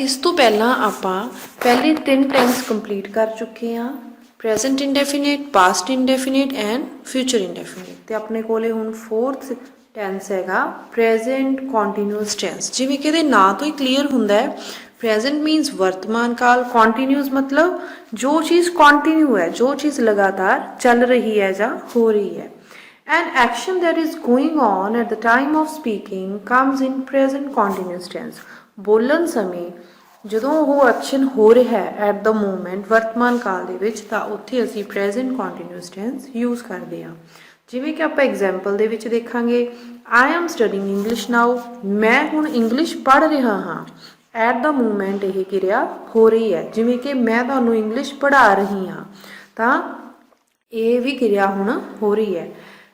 इस तो पहला आपां पहले 3 टेंस कंप्लीट कर चुके हाँ। Present indefinite, past indefinite and future indefinite. तो अपने कोले हुण 4th टेंस हैगा प्रेजेंट कॉन्टीन्यूअस टेंस। जिवें कि इहदे नाम तो ही क्लीयर हुंदा है, प्रेजेंट मीनस वर्तमान काल, कॉन्टीन्यूअस मतलब जो चीज़ कॉन्टीन्यू है, जो चीज़ लगातार चल रही है या हो रही है। An action that is going on at the time of speaking comes in present continuous tense. बोलन समय ਜਦੋਂ ਉਹ ਐਕਸ਼ਨ ਹੋ ਰਿਹਾ ਹੈ ਐਟ ਦ ਮੂਮੈਂਟ ਵਰਤਮਾਨ ਕਾਲ ਦੇ ਵਿੱਚ, ਤਾਂ ਉੱਥੇ ਅਸੀਂ ਪ੍ਰੈਜ਼ੈਂਟ ਕੰਟੀਨਿਊਅਸ ਟੈਂਸ ਯੂਜ਼ ਕਰਦੇ ਹਾਂ। ਜਿਵੇਂ ਕਿ ਆਪਾਂ ਐਗਜ਼ਾਮਪਲ ਦੇ ਵਿੱਚ ਦੇਖਾਂਗੇ, ਆਈ ਐਮ ਸਟੱਡਿੰਗ ਇੰਗਲਿਸ਼ ਨਾਓ, ਮੈਂ ਹੁਣ ਇੰਗਲਿਸ਼ ਪੜ੍ਹ ਰਿਹਾ ਹਾਂ। ਐਟ ਦ ਮੂਮੈਂਟ ਇਹ ਕਿਰਿਆ ਹੋ ਰਹੀ ਹੈ, ਜਿਵੇਂ ਕਿ ਮੈਂ ਤੁਹਾਨੂੰ ਇੰਗਲਿਸ਼ ਪੜ੍ਹਾ ਰਹੀ ਹਾਂ, ਤਾਂ ਇਹ ਵੀ ਕਿਰਿਆ ਹੁਣ ਹੋ ਰਹੀ ਹੈ।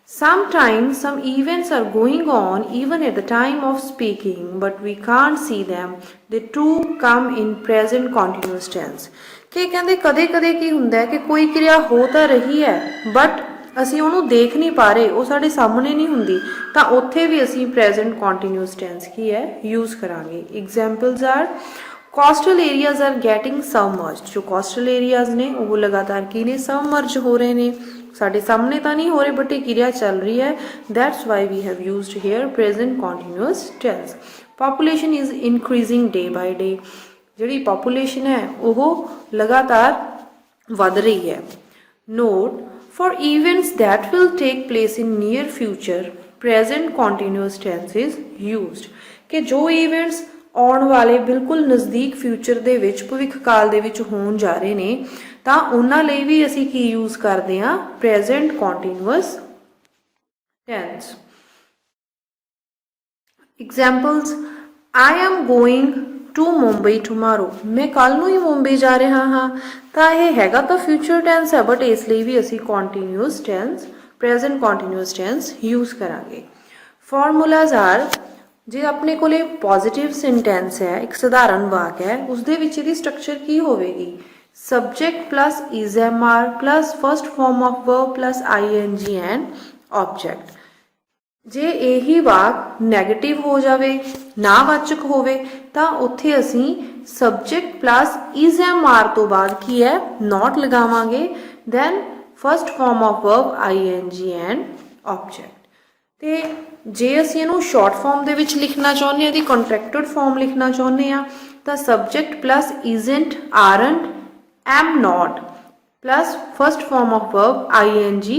Sometimes some events are going on even at the time of speaking, but we can't see them. They too come in present continuous tense. ਕਿ ਕਹਿੰਦੇ ਕਦੇ ਕਦੇ ਕੀ ਹੁੰਦਾ ਹੈ ਕਿ ਕੋਈ ਕਿਰਿਆ ਹੋ ਤਾਂ ਰਹੀ ਹੈ ਬਟ ਅਸੀਂ ਉਹਨੂੰ ਦੇਖ ਨਹੀਂ ਪਾ ਰਹੇ, ਉਹ ਸਾਡੇ ਸਾਹਮਣੇ ਨਹੀਂ ਹੁੰਦੀ, ਤਾਂ ਉੱਥੇ ਵੀ ਅਸੀਂ present continuous tense ਕੀ ਹੈ ਯੂਜ਼ ਕਰਾਂਗੇ। Examples are coastal areas R getting submerged. ਜੋ ਕੋਸਟਲ ਏਰੀਆਜ਼ ਨੇ ਉਹ ਲਗਾਤਾਰ ਕੀ ਨੇ ਸਬਮਰਜ ਹੋ ਰਹੇ ਨੇ, ਸਾਡੇ ਸਾਹਮਣੇ ਤਾਂ ਨਹੀਂ ਹੋ ਰਹੇ ਬਟ ਇਹ ਕਿਰਿਆ ਚੱਲ ਰਹੀ ਹੈ। That's why we have used here present continuous tense. Population is increasing day by day. ਜਿਹੜੀ ਪੋਪੂਲੇਸ਼ਨ ਹੈ ਉਹ ਲਗਾਤਾਰ ਵੱਧ ਰਹੀ ਹੈ। Note for events that will take place in near future present continuous tense is used. कि जो events आने वाले बिल्कुल नज़दीक फ्यूचर दे विच भविख काल दे विच होण जा रहे ने, तां उन्हां लई भी असीं की यूज़ करदे हां present continuous tense. Examples, I am going to Mumbai tomorrow. मैं कल नूं ही मुंबई जा रहा हाँ, तो यह हैगा तो फ्यूचर टेंस है बट इसलिए भी असी continuous tense present continuous tense use करांगे। फॉर्मूलाज आर, जे अपने कोले पॉजिटिव सेंटेंस है, एक साधारण वाक है, उसदे विच इहदी स्ट्रक्चर की होवेगी subject plus is am are plus first form of verb plus ING and object. जे यही वाक नैगेटिव हो जाए, नावाचक होवे, तां उत्थे असी subject plus is am are तो बाद की है नॉट लगावांगे, then first form of verb ING and object. ते जे असी इहनूं शॉर्ट फॉर्म दे विच लिखना चाहुंदे हां, इहदी कॉन्ट्रैक्टेड फॉर्म लिखना चाहुंदे हां, तां subject plus isn't aren't am not plus first form of verb ING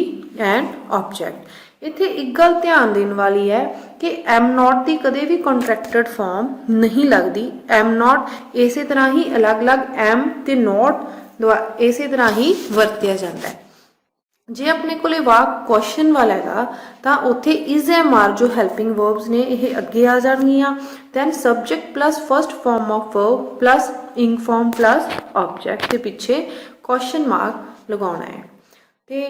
and object. इत्थे एक गल ध्यान देने वाली है कि एम नॉट की कदे भी कॉन्ट्रैक्टेड फॉर्म नहीं लगती। एम नॉट इस तरह ही अलग अलग एम ते नॉट इस तरह ही वरतिया जाता है। जे अपने कोले वाक क्वेश्चन वाला है तो उत्थे इज एम आर जो हैल्पिंग वर्ब्स ने यह अगे आ जाएगियां, then subject plus first form of verb plus ing form plus object के पीछे क्वेश्चन मार्क लगाना है। तो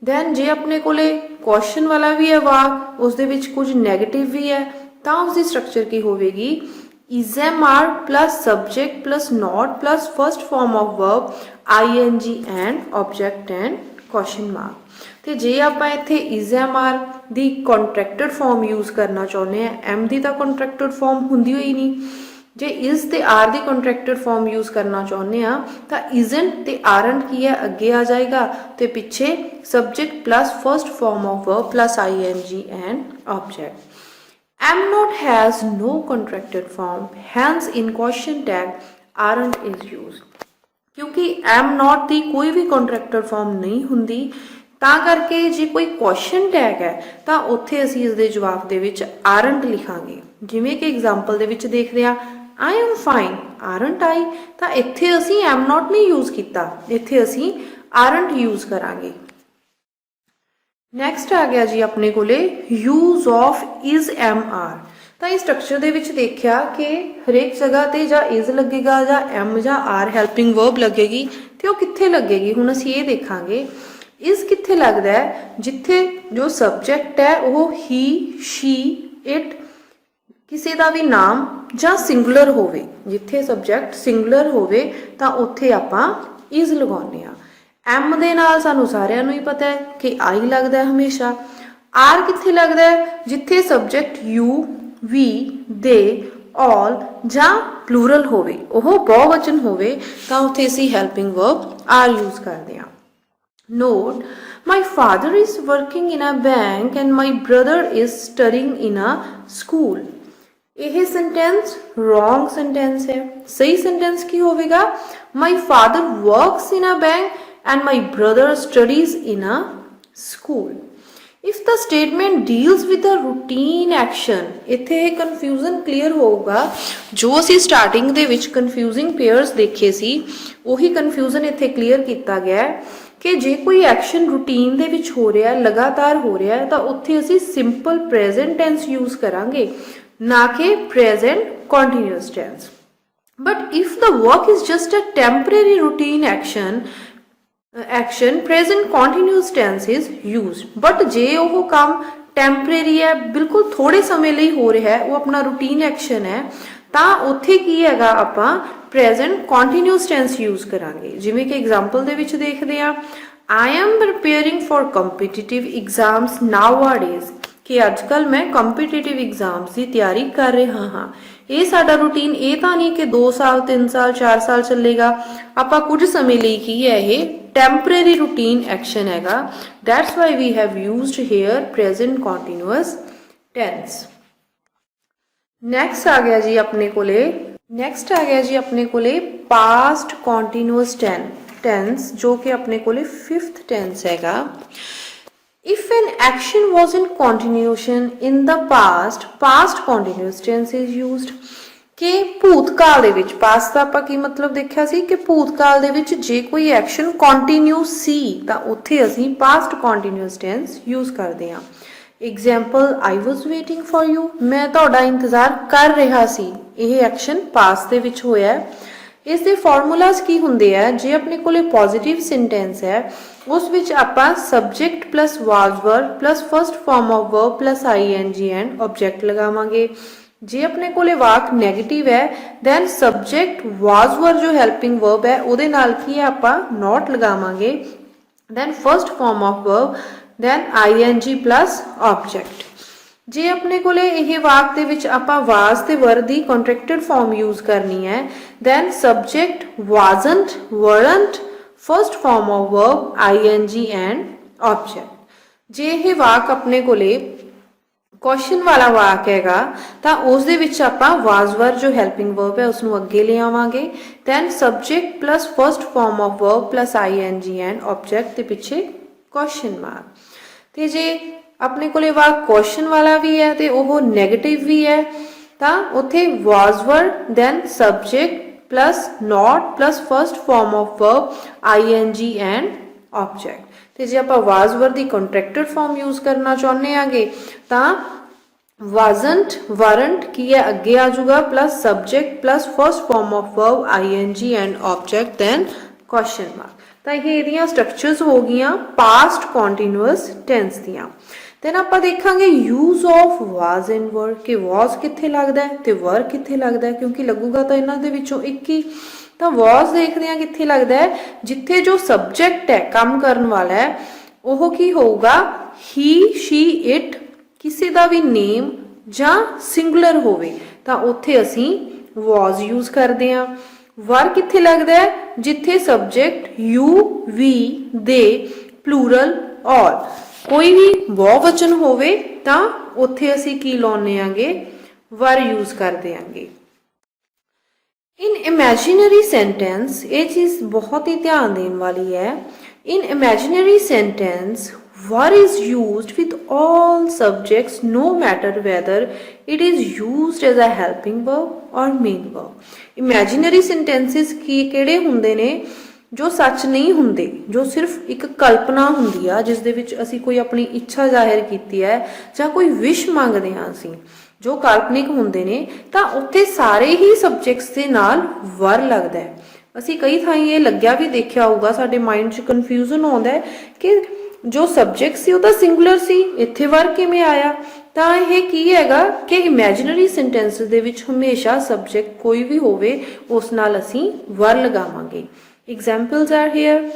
दैन जे अपने कोले क्वेश्चन वाला भी है वाक, उस दे विच कुछ नैगेटिव भी है, तो उसकी स्ट्रक्चर की होगी is am are plus subject plus not plus first form of verb ING and object and question mark. तो जे आप इत्थे is am are the contracted form use करना चाहते हैं, एम दी तां कॉन्ट्रैक्टेड फॉर्म हुंदी ही नहीं, जे इज ते are the contracted form use करना चाहते हैं तो इजंट ते आरंट की है अगे आ जाएगा, तो पिछे subject plus first form of verb plus ING and object. Am not has no contracted form, hence in question tag aren't is used. क्योंकि एम नॉट की कोई भी कॉन्ट्रैक्टेड फॉर्म नहीं हुंदी, तां करके जे कोई क्वेश्चन टैग है तो उत्थे असीं इसदे जवाब दे विच आरंट लिखांगे। जिवें कि एग्जाम्पल दे विच देखदे आ आई एम फाइन आरंट आई, तो इत्थे असीं एम नॉट नहीं यूज़ किया, इत्थे असीं आरंट यूज़ करांगे। नैक्सट आ गया जी अपने कोले use of is am are. तो इस स्ट्रक्चर दे विच देखिया कि हरेक जगह ते जा इज लगेगा या एम या आर हैल्पिंग वर्ब लगेगी, तो वो कित्थे लगेगी हुण असीं ये देखांगे। इज कित्थे लगदा है जिथे जो सब्जेक्ट है वो ही शी इट किसी का भी नाम ਜਾਂ ਸਿੰਗੂਲਰ ਹੋਵੇ, ਜਿੱਥੇ ਸਬਜੈਕਟ ਸਿੰਗੂਲਰ ਹੋਵੇ ਤਾਂ ਉੱਥੇ ਆਪਾਂ ਇਜ਼ ਲਗਾਉਂਦੇ ਆ। ਐਮ ਦੇ ਨਾਲ ਸਾਨੂੰ ਸਾਰਿਆਂ ਨੂੰ ਹੀ ਪਤਾ ਹੈ ਕਿ ਆਈ ਲੱਗਦਾ ਹੈ ਹਮੇਸ਼ਾ। ਆਰ ਕਿੱਥੇ ਲੱਗਦਾ ਹੈ ਜਿੱਥੇ ਸਬਜੈਕਟ ਯੂ ਵੀ ਦੇ all ਜਾਂ plural ਹੋਵੇ, ਉਹ ਬਹੁਵਚਨ ਹੋਵੇ ਤਾਂ ਉੱਥੇ ਅਸੀਂ helping verb are use ਕਰਦੇ ਹਾਂ। Note, my father is working in a bank and my brother is studying in a school। ਇਹ sentence wrong sentence ਹੈ। ਸਹੀ sentence ਕੀ ਹੋਵੇਗਾ? My father works in a bank and my brother studies in a school। If the statement deals with a routine action, ਇੱਥੇ confusion clear ਹੋਊਗਾ। ਜੋ ਅਸੀਂ starting ਦੇ ਵਿੱਚ confusing pairs ਦੇਖੇ ਸੀ, ਉਹੀ confusion ਇੱਥੇ clear ਕੀਤਾ ਗਿਆ ਹੈ ਕਿ ਜੇ ਕੋਈ ਐਕਸ਼ਨ ਰੂਟੀਨ ਦੇ ਵਿੱਚ ਹੋ ਰਿਹਾ, ਲਗਾਤਾਰ ਹੋ ਰਿਹਾ ਹੈ, ਤਾਂ ਉੱਥੇ ਅਸੀਂ ਸਿੰਪਲ ਪ੍ਰੈਜ਼ੈਂਟ ਟੈਂਸ ਯੂਜ਼ ਕਰਾਂਗੇ, ਨਾ ਕਿ present continuous tense. But if the work is just a temporary routine action present continuous tense is used। but ਜੇ ਉਹ ਕੰਮ ਟੈਂਪਰੇਰੀ ਹੈ, ਬਿਲਕੁਲ ਥੋੜੇ ਸਮੇਂ ਲਈ ਹੋ ਰਿਹਾ ਹੈ, ਉਹ ਆਪਣਾ ਰੂਟੀਨ ਐਕਸ਼ਨ ਹੈ, ਤਾਂ ਉੱਥੇ ਕੀ ਹੈਗਾ, ਆਪਾਂ present continuous tense use ਕਰਾਂਗੇ। ਜਿਵੇਂ ਕਿ ਐਗਜ਼ਾਮਪਲ ਦੇ ਵਿੱਚ ਦੇਖਦੇ ਹਾਂ, I am preparing for competitive exams nowadays, ਕਿ ਅੱਜ ਕੱਲ੍ਹ ਮੈਂ ਕੰਪੀਟੀਟਿਵ ਐਗਜ਼ਾਮਸ ਦੀ ਤਿਆਰੀ ਕਰ ਰਿਹਾ ਹਾਂ। ਇਹ ਸਾਡਾ ਰੂਟੀਨ ਇਹ ਤਾਂ ਨਹੀਂ ਕਿ 2 ਸਾਲ 3 ਸਾਲ 4 ਸਾਲ ਚੱਲੇਗਾ, ਆਪਾਂ ਕੁਝ ਸਮੇਂ ਲਈ ਕੀ ਹੈ, ਇਹ ਟੈਂਪਰੇਰੀ ਰੂਟੀਨ ਐਕਸ਼ਨ ਹੈਗਾ। That's why we have used here present continuous tense. Next ਆ ਗਿਆ ਜੀ ਆਪਣੇ ਕੋਲੇ ਪਾਸਟ ਕੰਟੀਨਿਊਅਸ ਟੈਂਸ, ਜੋ ਕਿ ਆਪਣੇ ਕੋਲੇ 5th ਟੈਂਸ ਹੈਗਾ। If an action was in continuation in the past continuous tense is used। ਕਿ ਭੂਤਕਾਲ ਦੇ ਵਿੱਚ, ਪਾਸਟ ਦਾ ਆਪਾਂ ਕੀ ਮਤਲਬ ਦੇਖਿਆ ਸੀ ਕਿ ਭੂਤਕਾਲ ਦੇ ਵਿੱਚ ਜੇ ਕੋਈ ਐਕਸ਼ਨ ਕੰਟੀਨਿਊ ਸੀ ਤਾਂ ਉੱਥੇ ਅਸੀਂ ਪਾਸਟ ਕੰਟੀਨਿਊਸ ਟੈਂਸ ਯੂਜ਼ ਕਰਦੇ ਹਾਂ। Example, I was waiting for you, ਮੈਂ ਤੁਹਾਡਾ ਇੰਤਜ਼ਾਰ ਕਰ ਰਿਹਾ ਸੀ। ਇਹ ਐਕਸ਼ਨ ਪਾਸਟ ਦੇ ਵਿੱਚ ਹੋਇਆ। ਇਸ ਦੇ ਫਾਰਮੂਲਾਜ਼ ਕੀ ਹੁੰਦੇ ਆ? ਜੇ ਆਪਣੇ ਕੋਲੇ ਪੋਜ਼ਿਟਿਵ ਸੈਂਟੈਂਸ ਹੈ, ਉਸ ਵਿੱਚ ਆਪਾਂ subject plus was verb plus first form of verb plus ing and object ਲਗਾਵਾਂਗੇ। ਜੇ ਆਪਣੇ ਕੋਲੇ ਵਾਕ ਨੈਗੇਟਿਵ ਹੈ, ਦੈਨ ਸਬਜੈਕਟ ਵਾਜ਼ ਵਰਬ ਜੋ ਹੈਲਪਿੰਗ ਵਰਬ ਹੈ ਉਹਦੇ ਨਾਲ ਕੀ ਹੈ, ਆਪਾਂ ਨੋਟ ਲਗਾਵਾਂਗੇ, then first form of verb, then ing plus object. ਜੇ ਆਪਣੇ ਕੋਲੇ ਇਹ ਵਾਕ ਦੇ ਵਿੱਚ ਆਪਾਂ ਵਾਜ਼ ਤੇ ਵਰ ਦੀ ਕੰਟਰੈਕਟਡ ਫਾਰਮ ਯੂਜ਼ ਕਰਨੀ ਹੈ, then subject wasn't, weren't, first form of verb ing and object. ਜੇ ਇਹ ਵਾਕ ਆਪਣੇ ਕੋਲੇ ਕੁਐਸਚਨ ਵਾਲਾ ਵਾਕ ਹੈਗਾ ਤਾਂ ਉਸ ਦੇ ਵਿੱਚ ਆਪਾਂ ਵਾਜ਼ ਵਰ ਜੋ ਹੈਲਪਿੰਗ ਵਰਬ ਹੈ ਉਸ ਨੂੰ ਅੱਗੇ ਲੈ ਆਵਾਂਗੇ, then subject plus first form of verb plus ing and object ਦੇ ਪਿੱਛੇ ਕੁਐਸਚਨ ਮਾਰਕ। ਤੇ ਜੇ ਆਪਣੇ ਕੋਲੇ ਵਾਕ ਕੁਐਸਚਨ ਵਾਲਾ ਵੀ ਹੈ ਤੇ ਉਹ ਨੈਗੇਟਿਵ ਵੀ ਹੈ ਤਾਂ ਉੱਥੇ was were, then subject plus not plus first form of verb ing and object. ਤੇ ਜੇ ਆਪਾਂ ਵਾਜ਼ ਵਰ ਦੀ ਕੰਟਰੈਕਟਡ ਫਾਰਮ ਯੂਜ਼ ਕਰਨਾ ਚਾਹੁੰਦੇ ਆਗੇ ਤਾਂ ਵਾਜ਼ਨਟ, ਵਰਨਟ ਕੀ ਹੈ ਅੱਗੇ ਆ ਜਾਊਗਾ, plus subject plus first form of verb ing and object, then question mark. ਤਾਂ ਇਹ ਇਹਦੀਆਂ ਸਟਰਕਚਰਸ ਹੋ ਗਈਆਂ ਪਾਸਟ ਕੰਟੀਨਿਊਅਸ ਟੈਂਸ ਦੀਆਂ। ਦੈਨ ਆਪਾਂ ਦੇਖਾਂਗੇ ਯੂਜ਼ ਆਫ ਵਾਜ਼ ਐਂਡ ਵਰ, ਕਿ ਵਾਜ਼ ਕਿੱਥੇ ਲੱਗਦਾ ਹੈ ਤੇ ਵਰ ਕਿੱਥੇ ਲੱਗਦਾ ਹੈ, ਕਿਉਂਕਿ ਲੱਗੂਗਾ ਤਾਂ ਇਹਨਾਂ ਦੇ ਵਿੱਚੋਂ ਇੱਕ ਹੀ। ਤਾਂ ਵਾਜ਼ ਦੇਖਦੇ ਹਾਂ ਕਿੱਥੇ ਲੱਗਦਾ ਹੈ, ਜਿੱਥੇ ਜੋ ਸਬਜੈਕਟ ਹੈ ਕੰਮ ਕਰਨ ਵਾਲਾ ਹੈ ਉਹ ਕੀ ਹੋਊਗਾ, ਹੀ, ਸ਼ੀ, ਇਟ, ਕਿਸੇ ਦਾ ਵੀ ਨੇਮ ਜਾਂ ਸਿੰਗੂਲਰ ਹੋਵੇ ਤਾਂ ਉੱਥੇ ਅਸੀਂ ਵਾਜ਼ ਯੂਜ਼ ਕਰਦੇ ਹਾਂ। ਵਰ ਕਿੱਥੇ ਲੱਗਦਾ ਹੈ, ਜਿੱਥੇ ਸਬਜੈਕਟ ਯੂ, ਵੀ, ਦੇ, ਪਲੂਰਲ, ਆਲ, ਕੋਈ ਵੀ ਬਹੁਵਚਨ ਹੋਵੇ ਤਾਂ ਉੱਥੇ ਅਸੀਂ ਕੀ ਲਾਉਂਦੇ ਆਂਗੇ, ਵਰ ਯੂਜ਼ ਕਰਦੇ ਆਂਗੇ। ਇਨ ਇਮੈਜਿਨਰੀ ਸੈਂਟੈਂਸ, ਇਹ ਚੀਜ਼ ਬਹੁਤ ਹੀ ਧਿਆਨ ਦੇਣ ਵਾਲੀ ਹੈ। ਇਨ imaginary sentence were is used with all subjects no matter whether it is used as a helping verb or main verb। imaginary sentences ਕੀ ਕਿਹੜੇ ਹੁੰਦੇ ਨੇ, ਜੋ ਸੱਚ ਨਹੀਂ ਹੁੰਦੇ, ਜੋ ਸਿਰਫ ਇੱਕ ਕਲਪਨਾ ਹੁੰਦੀ ਆ, ਜਿਸ ਦੇ ਵਿੱਚ ਅਸੀਂ ਕੋਈ ਆਪਣੀ ਇੱਛਾ ਜ਼ਾਹਿਰ ਕੀਤੀ ਹੈ ਜਾਂ ਕੋਈ ਵਿਸ਼ ਮੰਗਦੇ ਹਾਂ ਅਸੀਂ, ਜੋ ਕਾਲਪਨਿਕ ਹੁੰਦੇ ਨੇ, ਤਾਂ ਉੱਥੇ ਸਾਰੇ ਹੀ ਸਬਜੈਕਟਸ ਦੇ ਨਾਲ ਵਰ ਲੱਗਦਾ ਹੈ। ਅਸੀਂ ਕਈ ਥਾਈਂ ਇਹ ਲੱਗਿਆ ਵੀ ਦੇਖਿਆ ਹੋਊਗਾ, ਸਾਡੇ ਮਾਈਂਡ 'ਚ ਕਨਫਿਊਜ਼ਨ ਆਉਂਦਾ ਹੈ ਕਿ ਜੋ ਸਬਜੈਕਟ ਸੀ ਉਹ ਤਾਂ ਸਿੰਗੂਲਰ ਸੀ, ਇੱਥੇ ਵਰ ਕਿਵੇਂ ਆਇਆ। ਤਾਂ ਇਹ ਕੀ ਹੈਗਾ ਕਿ ਇਮੈਜਿਨਰੀ ਸੈਂਟੈਂਸਿਸ ਦੇ ਵਿੱਚ ਹਮੇਸ਼ਾ ਸਬਜੈਕਟ ਕੋਈ ਵੀ ਹੋਵੇ ਉਸ ਨਾਲ ਅਸੀਂ ਵਰ ਲਗਾਵਾਂਗੇ। ਐਗਜ਼ਾਮਪਲਸ ਆਰ ਹੇਅਰ,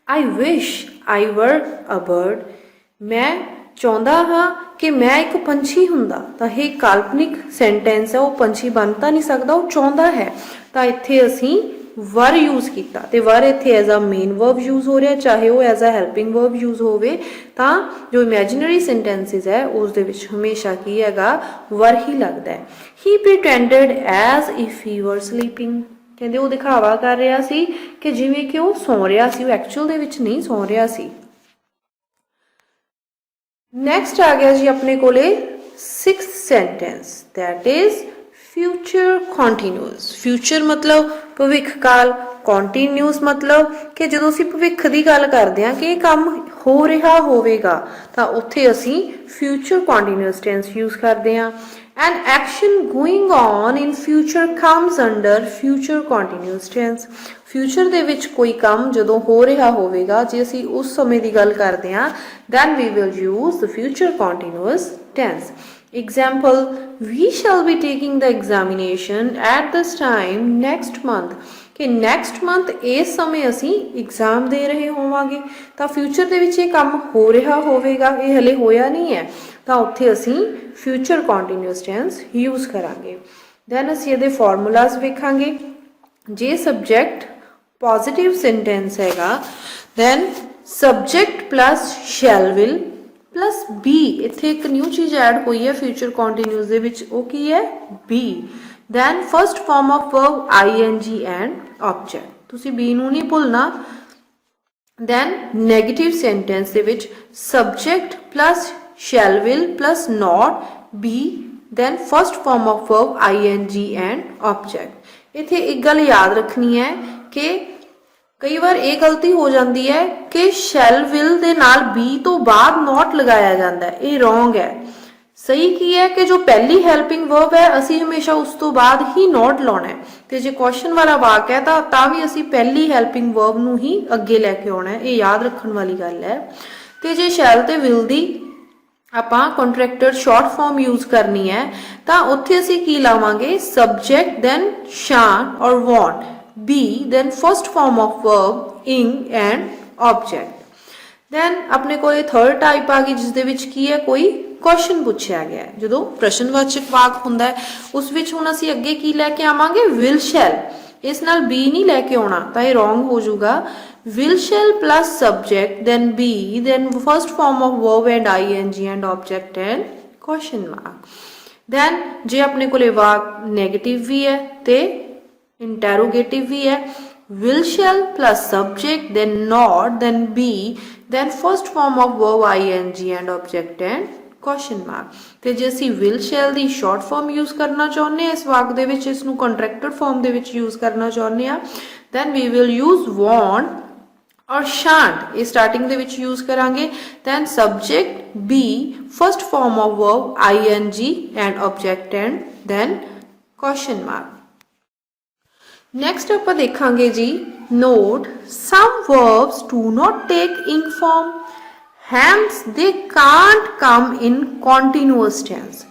ਆਈ ਵਿਸ਼ ਆਈ ਵਰ ਅ ਬਰਡ, ਮੈਂ ਚਾਹੁੰਦਾ ਹਾਂ ਕਿ ਮੈਂ ਇੱਕ ਪੰਛੀ ਹੁੰਦਾ, ਤਾਂ ਇਹ ਕਾਲਪਨਿਕ ਸੈਂਟੈਂਸ ਹੈ, ਉਹ ਪੰਛੀ ਬਣ ਤਾਂ ਨਹੀਂ ਸਕਦਾ, ਉਹ ਚਾਹੁੰਦਾ ਹੈ। ਤਾਂ ਇੱਥੇ ਅਸੀਂ ਵਰ ਯੂਜ਼ ਕੀਤਾ ਤੇ ਵਰ ਇੱਥੇ as a main verb use ਹੋ ਰਿਹਾ, ਚਾਹੇ ਉਹ as a helping verb use ਹੋਵੇ। ਤਾਂ ਜੋ ਇਮੈਜਿਨਰੀ ਸੈਂਟੈਂਸਿਸ ਹੈ ਉਸ ਦੇ ਵਿੱਚ ਹਮੇਸ਼ਾ ਕੀ ਹੈਗਾ, ਵਰ ਹੀ ਲੱਗਦਾ ਹੈ। ਹੀ ਪ੍ਰੀਟੈਂਡਡ ਐਜ਼ ਇਫ ਹੀ ਵਰ ਸਲੀਪਿੰਗ, ਕਹਿੰਦੇ ਉਹ ਦਿਖਾਵਾ ਕਰ ਰਿਹਾ ਸੀ ਕਿ ਜਿਵੇਂ ਕਿ ਉਹ ਸੌਂ ਰਿਹਾ ਸੀ, ਉਹ ਐਕਚੁਅਲ ਦੇ ਵਿੱਚ ਨਹੀਂ ਸੌਂ ਰਿਹਾ ਸੀ। ਨੈਕਸਟ ਆ ਗਿਆ ਜੀ ਆਪਣੇ ਕੋਲੇ 6th sentence, that is future continuous. Future ਮਤਲਬ ਭਵਿੱਖ ਕਾਲ, ਕੰਟੀਨਿਊਸ ਮਤਲਬ ਕਿ ਜਦੋਂ ਅਸੀਂ ਭਵਿੱਖ ਦੀ ਗੱਲ ਕਰਦੇ ਹਾਂ ਕਿ ਇਹ ਕੰਮ ਹੋ ਰਿਹਾ ਹੋਵੇਗਾ, ਤਾਂ ਉੱਥੇ ਅਸੀਂ ਫਿਊਚਰ ਕੰਟੀਨਿਊਸ ਟੈਂਸ ਯੂਜ਼ ਕਰਦੇ ਹਾਂ। An action going on in future comes under future continuous tense. Future ਦੇ ਵਿੱਚ ਕੋਈ ਕੰਮ ਜਦੋਂ ਹੋ ਰਿਹਾ ਹੋਵੇਗਾ, ਜੇ ਅਸੀਂ ਉਸ ਸਮੇਂ ਦੀ ਗੱਲ ਕਰਦੇ ਹਾਂ, then we will use the future continuous tense. Example, we shall be taking the examination at this time next month. ਕਿ next month ਇਸ ਸਮੇਂ ਅਸੀਂ ਐਗਜ਼ਾਮ ਦੇ ਰਹੇ ਹੋਵਾਂਗੇ, ਤਾਂ ਫਿਊਚਰ ਦੇ ਵਿੱਚ ਇਹ ਕੰਮ ਹੋ ਰਿਹਾ ਹੋਵੇਗਾ, ਇਹ ਹਲੇ ਹੋਇਆ ਨਹੀਂ ਹੈ, ਤਾਂ ਉੱਥੇ ਅਸੀਂ ਫਿਊਚਰ ਕੰਟੀਨਿਊਸ ਟੈਂਸ ਯੂਜ਼ ਕਰਾਂਗੇ। ਦੈਨ ਅਸੀਂ ਇਹਦੇ ਫਾਰਮੂਲਾਜ਼ ਵੇਖਾਂਗੇ। ਜੇ ਸਬਜੈਕਟ ਪੋਜ਼ਿਟਿਵ ਸੈਂਟੈਂਸ ਹੈਗਾ, then subject plus shall will plus be, ਇੱਥੇ ਇੱਕ ਨਿਊ ਚੀਜ਼ ਐਡ ਹੋਈ ਹੈ ਫਿਊਚਰ ਕੰਟੀਨਿਊਸ ਦੇ ਵਿੱਚ, ਉਹ ਕੀ ਹੈ, be. Then first form of verb ING and object, ਤੁਸੀਂ ਬੀ ਨੂੰ ਨਹੀਂ ਭੁੱਲਣਾ। ਦੈਨ ਨੈਗੇਟਿਵ ਸੈਂਟੈਂਸ ਦੇ ਵਿੱਚ subject plus shall will plus not be, then first form of verb ING and object. ਇੱਥੇ ਇੱਕ ਗੱਲ ਯਾਦ ਰੱਖਣੀ ਹੈ ਕਿ ਕਈ ਵਾਰ ਇਹ ਗਲਤੀ ਹੋ ਜਾਂਦੀ ਹੈ ਕਿ ਸ਼ੈਲ ਵਿਲ ਦੇ ਨਾਲ ਬੀ ਤੋਂ ਬਾਅਦ ਨੋਟ ਲਗਾਇਆ ਜਾਂਦਾ ਹੈ, ਇਹ ਰੋਂਗ ਹੈ। ਸਹੀ ਕੀ ਹੈ ਕਿ ਜੋ ਪਹਿਲੀ ਹੈਲਪਿੰਗ ਵਰਬ ਹੈ ਅਸੀਂ ਹਮੇਸ਼ਾ ਉਸ ਤੋਂ ਬਾਅਦ ਹੀ ਨੋਟ ਲਾਉਣਾ ਹੈ, ਤੇ ਜੇ ਕੁਐਸਚਨ ਵਾਲਾ ਵਾਕ ਹੈ ਤਾਂ ਵੀ ਅਸੀਂ ਪਹਿਲੀ ਹੈਲਪਿੰਗ ਵਰਬ ਨੂੰ ਹੀ ਅੱਗੇ ਲੈ ਕੇ ਆਉਣਾ ਹੈ, ਇਹ ਯਾਦ ਰੱਖਣ ਵਾਲੀ ਗੱਲ ਹੈ। ਤੇ ਜੇ ਸ਼ੈਲ ਤੇ ਵਿਲ ਦੀ ਆਪਾਂ ਕੰਟਰੈਕਟਰ ਸ਼ਾਰਟ ਫਾਰਮ ਯੂਜ਼ ਕਰਨੀ ਹੈ, ਤਾਂ ਉੱਥੇ ਅਸੀਂ ਕੀ ਲਾਵਾਂਗੇ, subject then shall or want, be then first form of verb ing and object. Then ਆਪਣੇ ਕੋਲੇ ਥਰਡ ਟਾਈਪ ਆ ਗਈ ਜਿਸ ਦੇ ਵਿੱਚ ਕੀ ਹੈ, ਕੋਈ ਕੁਐਸਚਨ ਪੁੱਛਿਆ ਗਿਆ ਹੈ। ਜਦੋਂ ਪ੍ਰਸ਼ਨਵਾਚਕ ਵਾਕ ਹੁੰਦਾ ਹੈ ਉਸ ਵਿੱਚ ਹੁਣ ਅਸੀਂ ਅੱਗੇ ਕੀ ਲੈ ਕੇ ਆਵਾਂਗੇ, ਵਿਲ ਸ਼ੈਲ, ਇਸ ਨਾਲ ਬੀ ਨਹੀਂ ਲੈ ਕੇ ਆਉਣਾ, ਤਾਂ ਇਹ ਰੋਂਗ ਹੋ ਜਾਊਗਾ। will shall plus subject then be then first form of verb and ing and object and question mark. then ਜੇ ਆਪਣੇ ਕੋਲੇ ਵਾਕ ਨੈਗੇਟਿਵ ਵੀ ਹੈ ਤੇ ਇੰਟਰੋਗੇਟਿਵ ਵੀ ਹੈ, will shall plus subject then not then be then first form of verb ing and object and question mark। ਤੇ ਜੇ ਅਸੀਂ will shall the short form use ਕਰਨਾ ਚਾਹੁੰਦੇ ਹਾਂ ਇਸ ਵਾਕ ਦੇ ਵਿੱਚ, ਇਸ ਨੂੰ contracted form ਦੇ ਵਿੱਚ use ਕਰਨਾ ਚਾਹੁੰਦੇ ਹਾਂ, then we will use want और shan't, ये starting ਦੇ ਵਿੱਚ use ਕਰਾਂਗੇ। then subject be first form of verb ing and object and then question mark। next ਆਪਾਂ ਦੇਖਾਂਗੇ ਜੀ, note some verbs do not take ing form, hence they can't come in continuous tense।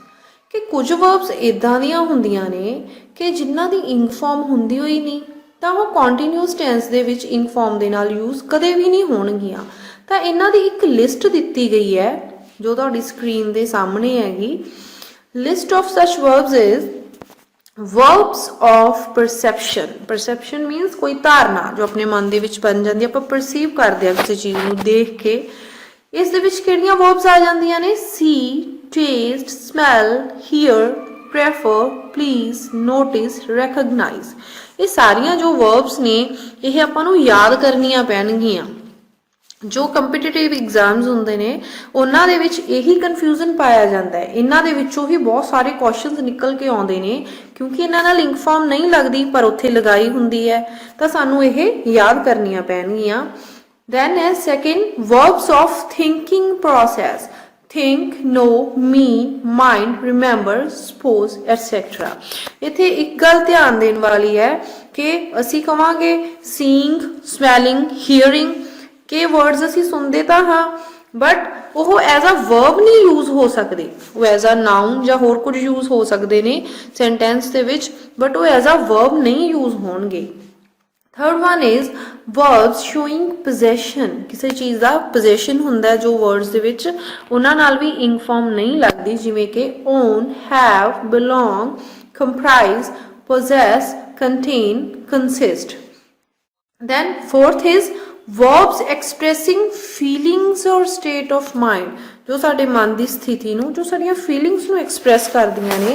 ਕਿ ਕੁਝ verbs ਇਦਾਂ ਦੀਆਂ ਹੁੰਦੀਆਂ ਨੇ ਕਿ ਜਿਨ੍ਹਾਂ ਦੀ ing form ਹੁੰਦੀ ਹੋਈ ਨਹੀਂ, ਤਾਂ ਉਹ ਕੰਟੀਨਿਊਸ ਟੈਂਸ ਦੇ ਵਿੱਚ ਇੰਗ ਫਾਰਮ ਦੇ ਨਾਲ ਯੂਜ਼ ਕਦੇ ਵੀ ਨਹੀਂ ਹੋਣਗੀਆਂ। ਤਾਂ ਇਹਨਾਂ ਦੀ ਇੱਕ ਲਿਸਟ ਦਿੱਤੀ ਗਈ ਹੈ ਜੋ ਤੁਹਾਡੀ ਸਕਰੀਨ ਦੇ ਸਾਹਮਣੇ ਹੈਗੀ। List of such verbs is verbs of perception. Perception means ਕੋਈ ਧਾਰਨਾ ਜੋ ਆਪਣੇ ਮਨ ਦੇ ਵਿੱਚ ਬਣ ਜਾਂਦੀ ਹੈ, ਆਪਾਂ ਪਰਸੀਵ ਕਰਦੇ ਹਾਂ ਕਿਸੇ ਚੀਜ਼ ਨੂੰ ਦੇਖ ਕੇ। ਇਸ ਦੇ ਵਿੱਚ ਕਿਹੜੀਆਂ ਵਰਬਸ ਆ ਜਾਂਦੀਆਂ ਨੇ, see, taste, smell, hear, prefer, please, notice, recognise. ਇਹ ਸਾਰੀਆਂ ਜੋ ਵਰਬਸ ਨੇ ਇਹ ਆਪਾਂ ਨੂੰ ਯਾਦ ਕਰਨੀਆਂ ਪੈਣਗੀਆਂ। ਜੋ ਕੰਪੀਟੀਟਿਵ ਐਗਜ਼ਾਮਸ ਹੁੰਦੇ ਨੇ ਉਹਨਾਂ ਦੇ ਵਿੱਚ ਇਹੀ ਕਨਫਿਊਜ਼ਨ ਪਾਇਆ ਜਾਂਦਾ ਹੈ, ਇਹਨਾਂ ਦੇ ਵਿੱਚੋਂ ਹੀ ਬਹੁਤ ਸਾਰੇ ਕੁਐਸਚਨਸ ਨਿਕਲ ਕੇ ਆਉਂਦੇ ਨੇ ਕਿਉਂਕਿ ਇਹਨਾਂ ਨਾਲ ਲਿੰਕ ਫਾਰਮ ਨਹੀਂ ਲੱਗਦੀ ਪਰ ਉੱਥੇ ਲਗਾਈ ਹੁੰਦੀ ਹੈ, ਤਾਂ ਸਾਨੂੰ ਇਹ ਯਾਦ ਕਰਨੀਆਂ ਪੈਣਗੀਆਂ। ਦੈਨ ਹੈ second, verbs of thinking process, think, know, mean, mind, remember, suppose, etc। ਇੱਥੇ ਇੱਕ ਗੱਲ ਧਿਆਨ ਦੇਣ ਵਾਲੀ ਹੈ ਕਿ ਅਸੀਂ ਕਵਾਂਗੇ seeing, smelling, hearing ਕਿ words ਅਸੀਂ ਸੁਣਦੇ ਤਾਂ ਹਾਂ ਬਟ ਉਹ ਐਜ਼ ਅ verb ਨਹੀਂ ਯੂਜ਼ ਹੋ ਸਕਦੇ, ਉਹ ਐਜ਼ ਅ ਨਾਊਨ ਜਾਂ ਹੋਰ ਕੁਝ ਯੂਜ਼ ਹੋ ਸਕਦੇ ਨੇ ਸੈਂਟੈਂਸ ਦੇ ਵਿੱਚ, ਬਟ ਉਹ ਐਜ਼ ਅ verb ਨਹੀਂ ਯੂਜ਼ ਹੋਣਗੇ। Third one is verbs showing possession किसी चीज़ का पोजेशन हुंदा है जो वर्ड्स दे विच उन्हां नाल भी इंग फॉर्म नहीं लगती जिवें कि own have belong comprise possess contain consist then fourth is verbs expressing feelings or state of mind जो साडे मन की स्थिति नूं जो साडियां फीलिंग्स नूं एक्सप्रैस करदियां ने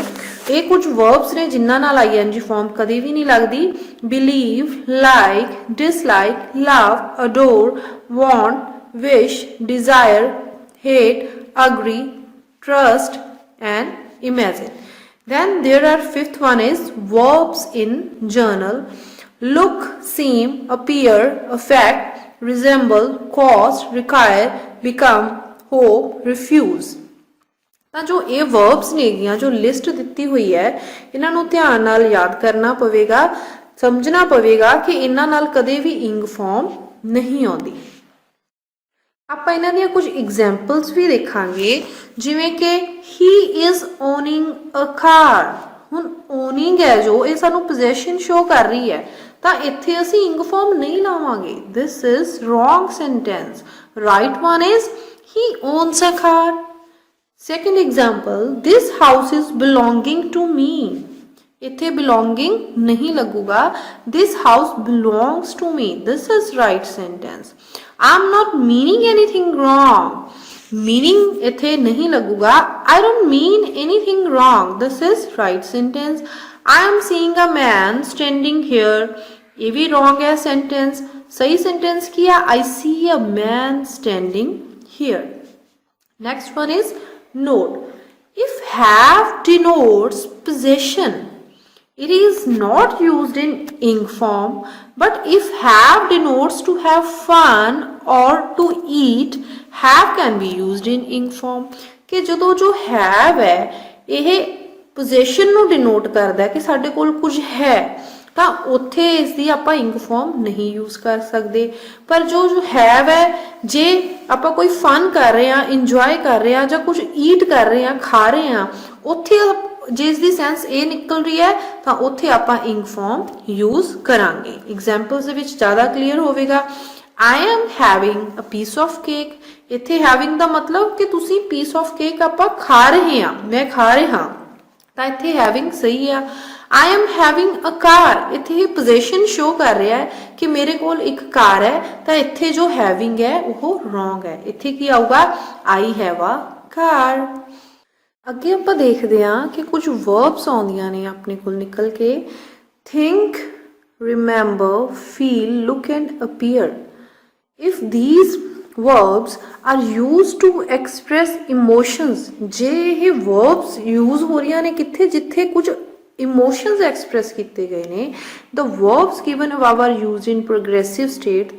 ये कुछ वर्ब्स ने जिन्हां नाल आईएनजी फॉर्म कदे भी नहीं लगदी believe like dislike love adore want wish Dzire hate agree trust and imagine then there are fifth one is verbs in journal look, seem, appear, affect, resemble, cause, require, become, hope, refuse ਤਾਂ ਜੋ ਇਹ verbs ਨੇਗੀਆਂ ਜੋ list ਦਿੱਤੀ ਹੋਈ ਹੈ ਇਹਨਾਂ ਨੂੰ ਧਿਆਨ ਨਾਲ ਯਾਦ ਕਰਨਾ ਪਵੇਗਾ ਸਮਝਣਾ ਪਵੇਗਾ ਕਿ ਇਹਨਾਂ ਨਾਲ ਕਦੇ ਵੀ ਇੰਗ ਫਾਰਮ ਨਹੀਂ ਆਉਂਦੀ ਆਪਾਂ ਇਹਨਾਂ ਦੀਆਂ ਕੁਝ ਐਗਜ਼ਾਮਪਲਸ ਵੀ ਦੇਖਾਂਗੇ ਜਿਵੇਂ ਕਿ ਹੀ ਇਜ਼ ਓਨਿੰਗ ਅ ਕਾਰ ਹੁਣ ਓਨਿੰਗ ਹੈ ਜੋ ਇਹ ਸਾਨੂੰ ਪੋਜੈਸ਼ਨ ਸ਼ੋ ਕਰ ਰਹੀ ਹੈ ਤਾਂ ਇੱਥੇ ਅਸੀਂ ਇੰਗ ਫਾਰਮ ਨਹੀਂ ਲਾਵਾਂਗੇ this is wrong sentence right one is he owns a car second example this house is belonging to me ਇੱਥੇ belonging नहीं लगूगा this house belongs to me this is right sentence I'm not meaning anything wrong meaning ਇੱਥੇ नहीं लगूगा I don't mean anything wrong this is right sentence I am seeing a man standing here ये भी wrong है sentence सही sentence किया I see a man standing here next one is note if have denotes possession it is not used in ing form but if have denotes to have fun or to eat have can be used in ing form कि ਜਦੋਂ जो have है ਇਹ possession ਨੂੰ denote ਕਰਦਾ ਹੈ ਕਿ ਸਾਡੇ ਕੋਲ ਕੁਝ ਹੈ ਤਾਂ ਉੱਥੇ ਇਸ ਦੀ ਆਪਾਂ ਇੰਗ ਫਾਰਮ ਨਹੀਂ ਯੂਜ਼ ਕਰ ਸਕਦੇ ਪਰ ਜੋ ਹੈਵ ਹੈ ਜੇ ਆਪਾਂ ਕੋਈ ਫਨ ਕਰ ਰਹੇ ਹਾਂ ਇੰਜੋਏ ਕਰ ਰਹੇ ਹਾਂ ਜਾਂ ਕੁਝ ਈਟ ਕਰ ਰਹੇ ਹਾਂ ਖਾ ਰਹੇ ਹਾਂ ਉੱਥੇ ਜਿਸ ਦੀ ਸੈਂਸ ਇਹ ਨਿਕਲ ਰਹੀ ਹੈ ਤਾਂ ਉੱਥੇ ਆਪਾਂ ਇੰਗ ਫਾਰਮ ਯੂਜ਼ ਕਰਾਂਗੇ ਐਗਜ਼ਾਮਪਲਸ ਦੇ ਵਿੱਚ ਜ਼ਿਆਦਾ ਕਲੀਅਰ ਹੋਵੇਗਾ I am having a piece of cake ਇੱਥੇ having ਦਾ ਮਤਲਬ ਕਿ ਤੁਸੀਂ piece of cake ਆਪਾਂ ਖਾ ਰਹੇ ਹਾਂ ਮੈਂ ਖਾ ਰਿਹਾ ਤਾਂ ਇੱਥੇ having ਸਹੀ ਆ I am having a car ਇੱਥੇ ਇਹ ਪੋਜੀਸ਼ਨ ਸ਼ੋ ਕਰ ਰਿਹਾ ਹੈ ਕਿ ਮੇਰੇ ਕੋਲ ਇੱਕ ਕਾਰ ਹੈ ਤਾਂ ਇੱਥੇ ਜੋ having ਹੈ ਉਹ wrong ਹੈ ਇੱਥੇ ਕੀ ਆਊਗਾ I have a car ਅੱਗੇ ਆਪਾਂ ਦੇਖਦੇ ਹਾਂ ਕਿ ਕੁਝ ਵਰਬਸ ਆਉਂਦੀਆਂ ਨੇ ਆਪਣੇ ਕੋਲ ਨਿਕਲ ਕੇ think remember feel look and appear if these verbs are used to express emotions ਜੇ ਇਹ verbs use ਹੋ ਰਹੀਆਂ ਨੇ ਕਿੱਥੇ ਜਿੱਥੇ ਕੁਝ emotions express ਕੀਤੇ ਗਏ ਨੇ the verbs given above are used in progressive state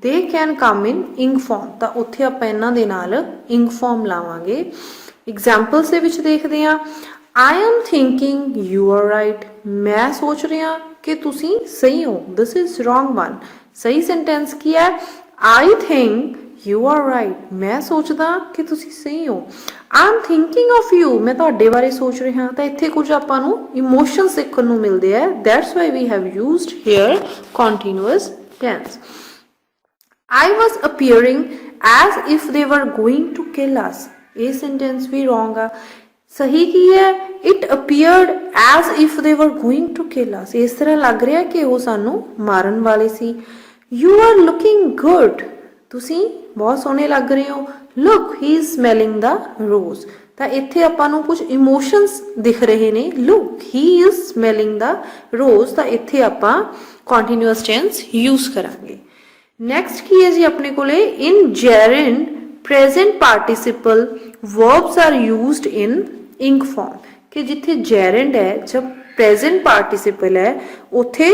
they can come in ing form ਤਾਂ ਉੱਥੇ ਆਪਾਂ ਇਹਨਾਂ ਦੇ ਨਾਲ ing form ਲਾਵਾਂਗੇ examples ਦੇ ਵਿੱਚ ਦੇਖਦੇ ਹਾਂ I am thinking you are right ਮੈਂ ਸੋਚ ਰਿਹਾ ਕਿ ਤੁਸੀਂ ਸਹੀ ਹੋ this is wrong one ਸਹੀ sentence ਕੀ ਹੈ I think you are right ਮੈਂ ਸੋਚਦਾ ਕਿ ਤੁਸੀਂ ਸਹੀ ਹੋ I'm thinking of you ਮੈਂ ਤੁਹਾਡੇ ਬਾਰੇ ਸੋਚ ਰਿਹਾ ਤਾਂ ਇੱਥੇ ਕੁਝ ਆਪਾਂ ਨੂੰ ਇਮੋਸ਼ਨਸ ਦੇਖਣ ਨੂੰ ਮਿਲਦੇ ਆ that's why we have used here continuous tense I was appearing as if they were going to kill us ਇਹ sentence ਵੀ wrong ਆ ਸਹੀ ਕੀ ਹੈ it appeared as if they were going to kill us ਇਸ ਤਰ੍ਹਾਂ ਲੱਗ ਰਿਹਾ ਕਿ ਉਹ ਸਾਨੂੰ ਮਾਰਨ ਵਾਲੇ ਸੀ you are looking good ਤੁਸੀਂ ਬਹੁਤ ਸੋਹਣੇ ਲੱਗ ਰਹੇ ਹੋ look he is smelling the rose ਤਾਂ ਇੱਥੇ ਆਪਾਂ ਨੂੰ ਕੁਝ ਇਮੋਸ਼ਨਸ ਦਿਖ ਰਹੇ ਨੇ look he is smelling the rose ਤਾਂ ਇੱਥੇ ਆਪਾਂ continuous tense use ਕਰਾਂਗੇ next ਕੀ ਹੈ ਜੀ ਆਪਣੇ ਕੋਲੇ in gerund present participle verbs are used in ing form ਕਿ ਜਿੱਥੇ gerund ਹੈ ਜਬ present participle ਹੈ ਉੱਥੇ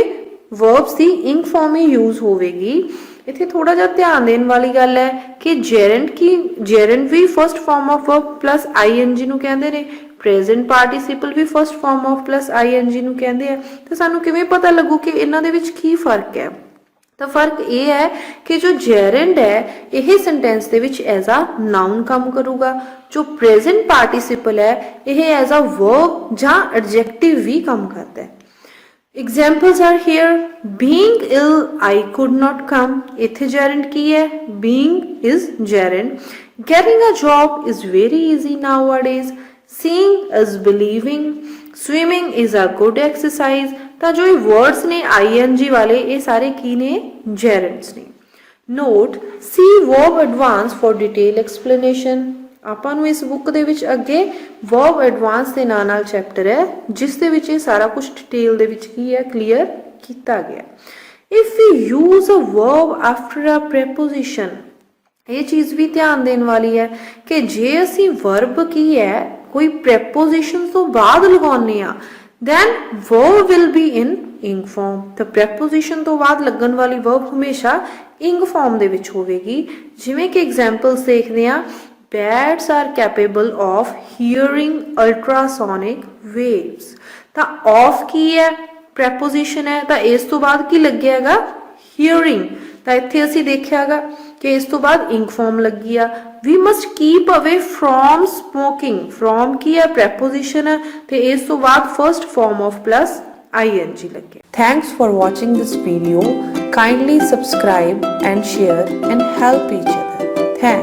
verbs ਦੀ ing form ਹੀ use ਹੋਵੇਗੀ ਇੱਥੇ ਥੋੜਾ ਜਿਹਾ ਧਿਆਨ ਦੇਣ ਵਾਲੀ ਗੱਲ ਹੈ ਕਿ gerund ਵੀ first form of verb plus ing ਨੂੰ ਕਹਿੰਦੇ ਨੇ ਪ੍ਰੈਜ਼ੈਂਟ ਪਾਰਟਿਸਿਪਲ ਵੀ first form of plus ing ਨੂੰ ਕਹਿੰਦੇ ਆ ਤੇ ਸਾਨੂੰ ਕਿਵੇਂ ਪਤਾ ਲੱਗੂ ਕਿ ਇਹਨਾਂ ਦੇ ਵਿੱਚ ਕੀ ਫਰਕ ਹੈ ਤਾਂ ਫਰਕ ਇਹ ਹੈ ਕਿ ਜੋ gerund ਹੈ ਇਹ ਸੈਂਟੈਂਸ ਦੇ ਵਿੱਚ ਐਜ਼ ਅ ਨਾਊਨ ਕੰਮ ਕਰੂਗਾ ਜੋ ਪ੍ਰੈਜ਼ੈਂਟ ਪਾਰਟਿਸਿਪਲ ਹੈ ਇਹ ਐਜ਼ ਅ ਵਰਬ ਜਾਂ ਐਡਜੈਕਟਿਵ ਵੀ ਕੰਮ ਕਰਦਾ ਹੈ Examples are here. Being ill, I could not come. ਇੱਥੇ gerund ਕੀ ਹੈ? Being is gerund. Getting a job is very easy nowadays. Seeing is believing. Swimming is a good exercise. ਤਾਂ ਜੋ ਇਹ words ਨੇ ing ਵਾਲੇ ਇਹ ਸਾਰੇ ਕੀ ਨੇ? Gerunds ਨੇ. Note, see verb advance for detailed explanation. ਆਪਾਂ ਨੂੰ ਇਸ ਬੁੱਕ ਦੇ ਵਿੱਚ ਅੱਗੇ verb advance ਦੇ ਨਾਲ ਚੈਪਟਰ ਹੈ ਜਿਸ ਦੇ ਵਿੱਚ ਇਹ ਸਾਰਾ ਕੁਝ ਡਿਟੇਲ ਦੇ ਵਿੱਚ ਕੀ ਹੈ ਕਲੀਅਰ ਕੀਤਾ ਗਿਆ. If we use a verb after a preposition, ਇਹ ਚੀਜ਼ ਵੀ ਧਿਆਨ ਦੇਣ ਵਾਲੀ ਹੈ ਕਿ ਜੇ ਅਸੀਂ verb ਕੀ ਹੈ ਕੋਈ preposition ਤੋਂ ਬਾਅਦ ਲਗਾਉਂਦੇ ਆ then verb will be in ing form. ਤਾਂ preposition ਤੋਂ ਬਾਅਦ ਲੱਗਣ ਵਾਲੀ verb ਹਮੇਸ਼ਾ ing form ਦੇ ਵਿੱਚ ਹੋਵੇਗੀ. ਜਿਵੇਂ ਕਿ examples ਦੇਖਦੇ ਆ, bats are capable of hearing ultrasonic waves. ਤਾਂ of ਕੀ ਹੈ? preposition ਹੈ ਤਾਂ ਇਸ ਤੋਂ ਬਾਅਦ ਕੀ ਲੱਗਿਆ ਹੈਗਾ? hearing. ਤਾਂ ਇੱਥੇ ਅਸੀਂ ਦੇਖਿਆਗਾ ਕਿ ਇਸ ਤੋਂ ਬਾਅਦ ing form ਲੱਗੀ ਆ. we must keep away from smoking. from ਕੀ ਹੈ? preposition ਹੈ ਤੇ ਇਸ ਤੋਂ ਬਾਅਦ first form of plus ing ਲੱਗਿਆ. Thanks for watching this video. Kindly subscribe and share and help each other. Thanks.